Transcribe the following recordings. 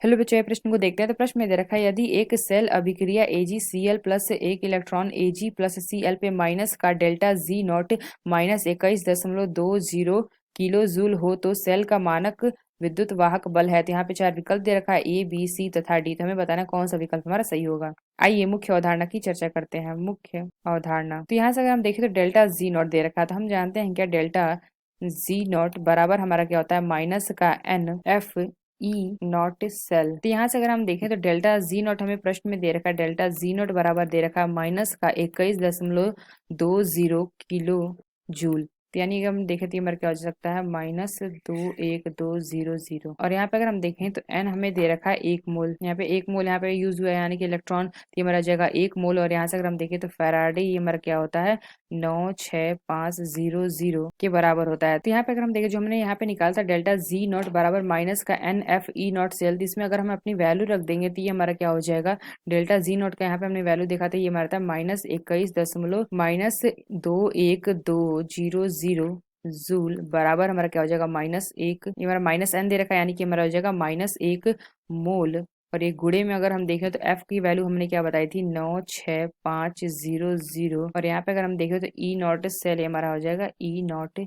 Hello बच्चों, ये प्रश्न को देखते हैं। तो प्रश्न में दे रखा है, यदि एक सेल अभिक्रिया AgCl प्लस एक इलेक्ट्रॉन Ag प्लस Cl पे माइनस का delta G not minus 21.20 kilo joule हो तो सेल का मानक विद्युत वाहक बल है। तो यहाँ पे चार विकल्प दे रखा है, A, B, C तथा D। तो हमें बताना कौन सा विकल्प हमारा सही होगा। आइए मुख्य अवधारणा की चर्चा करते हैं। मुख्य अवधारणा, तो यहाँ से अगर हम देखें तो डेल्टा जी नॉट दे रखा है। तो हम जानते हैं क्या डेल्टा जी नॉट बराबर हमारा क्या होता है, माइनस का NF ई नॉट सेल। तो यहाँ से अगर हम देखें तो डेल्टा जी नॉट हमें प्रश्न में दे रखा है, डेल्टा जी नॉट बराबर दे रखा है माइनस का 21.20 किलो जूल। तो यानी कि हम देखें तो ये हमारा क्या हो सकता है, -21.20 और यहाँ पे अगर हम देखें तो एन हमें दे रखा है 1 मोल। यहाँ पे 1 मोल यहाँ पे यूज हुआ है, यानी कि इलेक्ट्रॉन। तो ये हमारा जगह 1 मोल। और यहाँ से अगर हम देखें तो फैराडे ये हमारा क्या होता है, 96500 के बराबर होता है। तो यहाँ पे अगर हम देखें, जो हमने यहाँ पे निकाला था डेल्टा जी नॉट बराबर माइनस का NF ई नॉट सेल, इसमें अगर हम अपनी वैल्यू रख देंगे तो ये हमारा क्या हो जाएगा, डेल्टा जी नॉट का यहाँ पे हमने वैल्यू देखा था, ये हमारा था -21.-21.20 जूल बराबर हमारा क्या हो जाएगा, -1। ये हमारा माइनस एन दे रखा है, यानी कि हमारा हो जाएगा -1 मोल। और एक गुणे में अगर हम देखें तो एफ की वैल्यू हमने क्या बताई थी, 96500। और यहाँ पे अगर हम देखें तो ई नॉट सेल हमारा हो जाएगा ई नॉट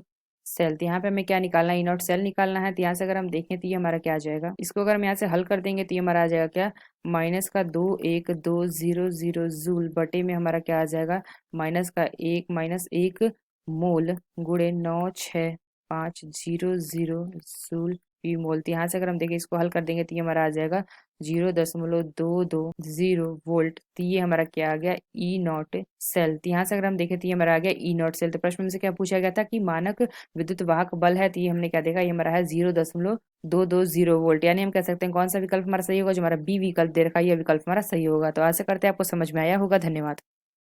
सेल। तो यहाँ पे हमें क्या निकालना है, ई नॉट सेल निकालना है। तो यहाँ से अगर हम देखें तो ये हमारा क्या आ जाएगा, इसको अगर हम यहाँ से हल कर देंगे तो ये हमारा आ जाएगा क्या, माइनस का 21.20 जूल बटे में हमारा क्या आ जाएगा, -1 गुणे 96500 जूल पी मोल। तो यहाँ से अगर हम देखें, इसको हल कर देंगे तो ये हमारा आ जाएगा 0.220 वोल्ट। तो ये हमारा क्या आ गया, ई नॉट सेल। तो यहाँ से अगर हम देखें तो ये हमारा आ गया ई नॉट सेल। तो प्रश्न में से क्या पूछा गया था कि मानक विद्युत वाहक बल है। तो ये हमने क्या देखा, ये हमारा है 0.220 वोल्ट। यानी हम कह सकते हैं कौन सा विकल्प हमारा सही होगा, जो हमारा बी विकल्प दे रखा है, यह विकल्प हमारा सही होगा। तो आशा करते हैं आपको समझ में आया होगा। धन्यवाद।